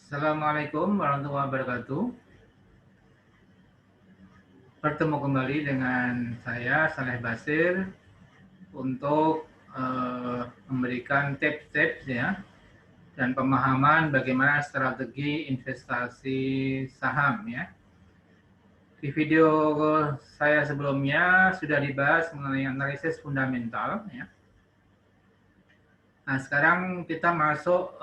Assalamualaikum warahmatullahi wabarakatuh. Bertemu kembali dengan saya Saleh Basir untuk memberikan tips-tips ya dan pemahaman bagaimana strategi investasi saham ya. Di video saya sebelumnya sudah dibahas mengenai analisis fundamental ya. Nah, sekarang kita masuk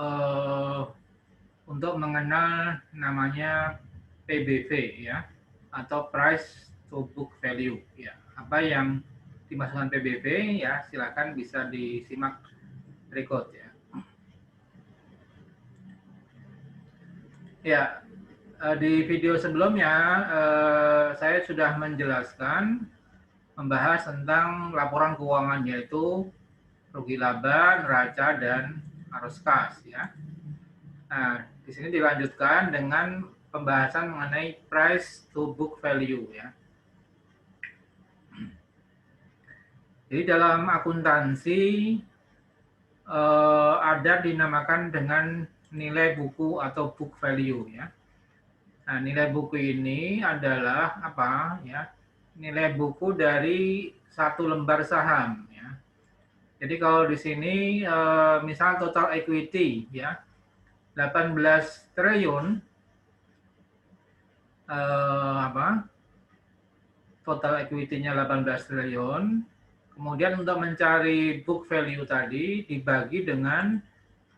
untuk mengenal namanya PBV ya, atau price to book value ya. Apa yang dimaksudkan PBV ya, silakan bisa disimak berikut ya. Ya, di video sebelumnya saya sudah menjelaskan membahas tentang laporan keuangan, yaitu rugi laba, neraca, dan arus kas ya. Nah, di sini dilanjutkan dengan pembahasan mengenai price to book value ya. Jadi dalam akuntansi ada dinamakan dengan nilai buku atau book value ya. Nah, nilai buku ini adalah apa ya? Nilai buku dari satu lembar saham ya. Jadi kalau di sini misal total equity ya 18 triliun total equity-nya 18 triliun. Kemudian untuk mencari book value tadi dibagi dengan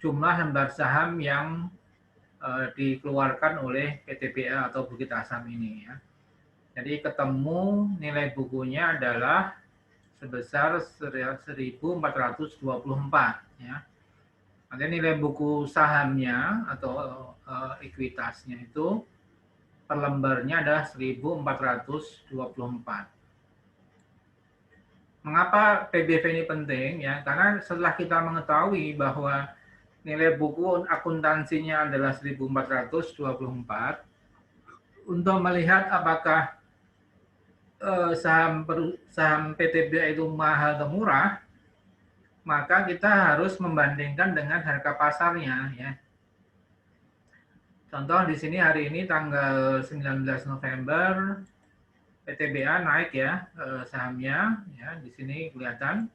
jumlah lembar saham yang dikeluarkan oleh PTBA atau Bukit Asam ini ya. Jadi ketemu nilai bukunya adalah sebesar 1.424 ya. Artinya nilai buku sahamnya atau ekuitasnya itu per lembarnya adalah 1.424. Mengapa PBV ini penting ya? Karena setelah kita mengetahui bahwa nilai buku akuntansinya adalah 1.424, untuk melihat apakah saham PTBA itu mahal atau murah, maka kita harus membandingkan dengan harga pasarnya ya. Contoh di sini hari ini tanggal 19 November PTBA naik ya sahamnya ya, di sini kelihatan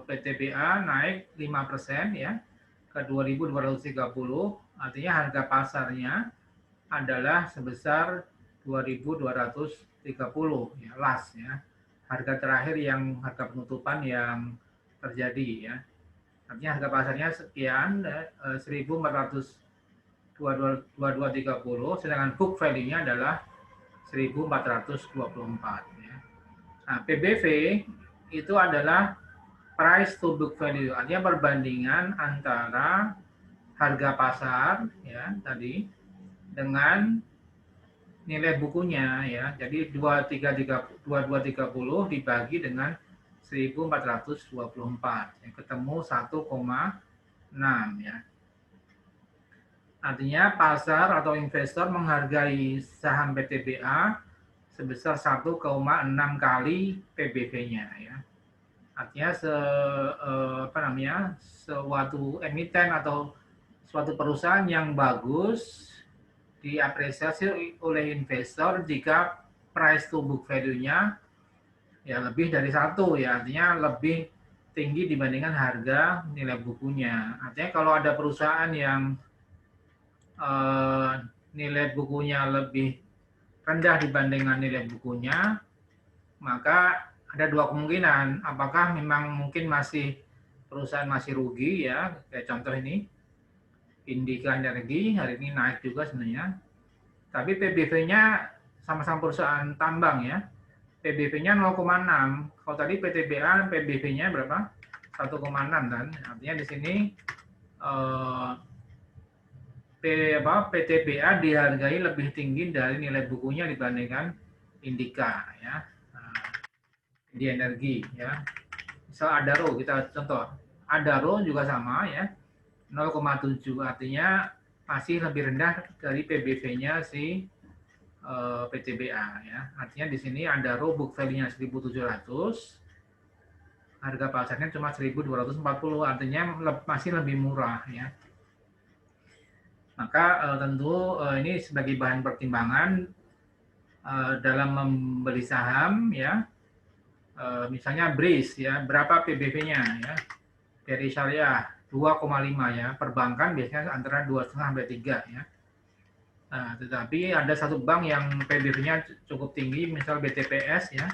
PTBA naik 5% ya ke 2.230, artinya harga pasarnya adalah sebesar 2.230 ya, last ya, harga terakhir yang harga penutupan yang terjadi ya. Artinya harga pasarnya sekian 1.422.30, sedangkan book value-nya adalah 1.424 ya. Nah, PBV itu adalah price to book value, artinya perbandingan antara harga pasar ya tadi dengan nilai bukunya ya. Jadi 2230 dibagi dengan 1.424 yang ketemu 1,6 ya. Artinya pasar atau investor menghargai saham PTBA sebesar 1,6 kali PBV-nya ya. Artinya suatu emiten atau suatu perusahaan yang bagus diapresiasi oleh investor jika price to book value-nya ya lebih dari 1 ya, artinya lebih tinggi dibandingkan harga nilai bukunya. Artinya kalau ada perusahaan yang nilai bukunya lebih rendah dibandingkan nilai bukunya, maka ada dua kemungkinan. Apakah memang mungkin perusahaan masih rugi ya, kayak contoh ini Indika Energi hari ini naik juga sebenarnya, tapi PBV-nya sama-sama perusahaan tambang ya, PBV-nya 0,6. Kalau tadi PTBA PBV-nya berapa? 1,6 kan. Artinya di sini PTBA dihargai lebih tinggi dari nilai bukunya dibandingkan Indika ya. Di energi ya. Misal Adaro, kita contoh. Adaro juga sama ya. 0,7, artinya masih lebih rendah dari PBV-nya si PTBA ya. Artinya di sini Adaro book value-nya 1.700. harga pasarnya cuma 1.240, artinya masih lebih murah ya. Maka tentu ini sebagai bahan pertimbangan dalam membeli saham ya. Misalnya BRIS ya, berapa PBV-nya ya? Dari syariah 2,5 ya, perbankan biasanya antara 2,5 sampai 3 ya. Nah, tetapi ada satu bank yang PBV-nya cukup tinggi, misal BTPS ya.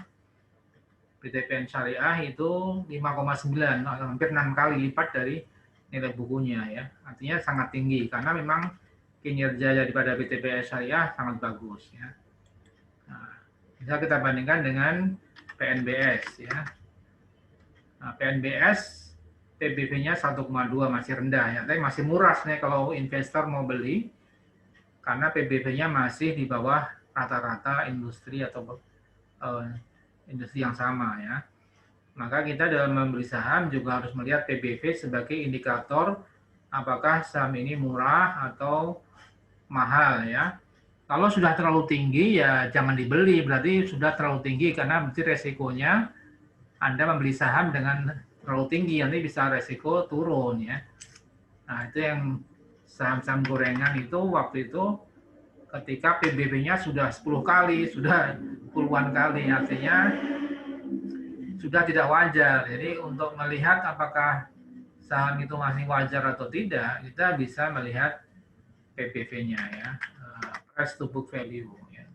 BTPN Syariah itu 5,9, hampir 6 kali lipat dari nilai bukunya ya. Artinya sangat tinggi karena memang kinerja daripada BTPS Syariah sangat bagus ya. Nah, bisa kita bandingkan dengan PNBS ya. Nah, PNBS PBV-nya 1,2 masih rendah ya, tapi masih murah nih kalau investor mau beli karena PBV-nya masih di bawah rata-rata industri atau industri yang sama ya. Maka kita dalam membeli saham juga harus melihat PBV sebagai indikator apakah saham ini murah atau mahal ya. Kalau sudah terlalu tinggi ya jangan dibeli, berarti sudah terlalu tinggi karena berarti resikonya Anda membeli saham dengan terlalu tinggi, nanti bisa resiko turun ya. Nah itu yang saham-saham gorengan itu waktu itu ketika PBB-nya sudah 10 kali, sudah puluhan kali, artinya sudah tidak wajar. Jadi untuk melihat apakah saham itu masih wajar atau tidak, kita bisa melihat PBV-nya ya, price to book value. Ya.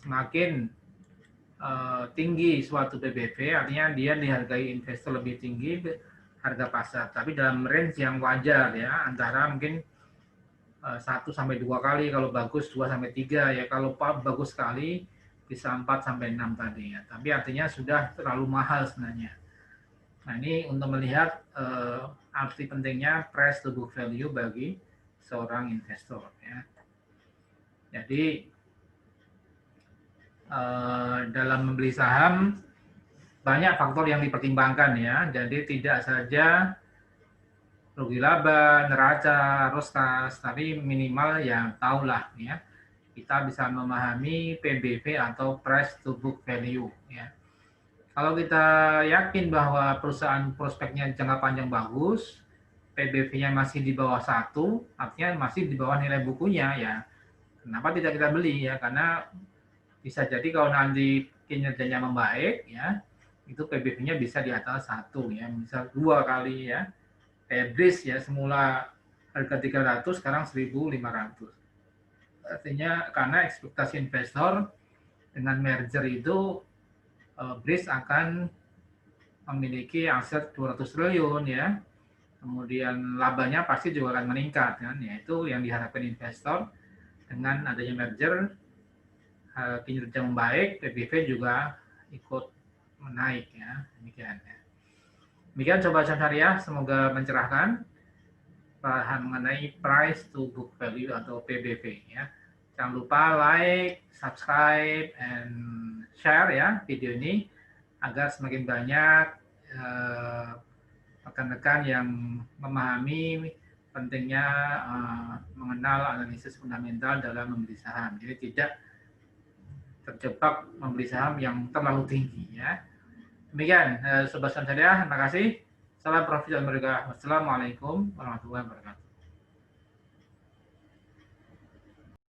Semakin tinggi suatu PBV, artinya dia dihargai investor lebih tinggi harga pasar, tapi dalam range yang wajar ya, antara mungkin 1 sampai 2 kali, kalau bagus 2 sampai 3 ya, kalau bagus sekali bisa 4 sampai 6 tadi ya. Tapi artinya sudah terlalu mahal sebenarnya. Nah, ini untuk melihat arti pentingnya price to book value bagi seorang investor ya. Jadi dalam membeli saham banyak faktor yang dipertimbangkan ya. Jadi tidak saja rugi laba, neraca, ROSCAS, tapi minimal ya tahulah ya. Kita bisa memahami PBV atau price to book value ya. Kalau kita yakin bahwa perusahaan prospeknya jangka panjang bagus, PBV-nya masih di bawah 1, artinya masih di bawah nilai bukunya ya. Kenapa tidak kita beli ya? Karena bisa jadi kalau nanti kinerjanya membaik ya, itu PBV-nya bisa di atas 1 ya, misal 2 kali ya. Kayak BRIS ya, semula harga 300 sekarang 1.500. Artinya karena ekspektasi investor dengan merger itu BRIS akan memiliki aset 200 triliun ya. Kemudian labanya pasti juga akan meningkat kan, yaitu yang diharapkan investor dengan adanya merger, kinerja membaik, PBV juga ikut menaik ya, demikian ya. Demikian Sobat Syariah, semoga mencerahkan paham mengenai price to book value atau PBV ya. Jangan lupa like, subscribe, and share ya video ini agar semakin banyak rekan-rekan yang memahami pentingnya mengenal analisis fundamental dalam membeli saham. Jadi tidak terjebak membeli saham yang terlalu tinggi ya. Demikian Sobat Syariah, terima kasih. Salam profit dan berkah. Wassalamualaikum warahmatullahi wabarakatuh.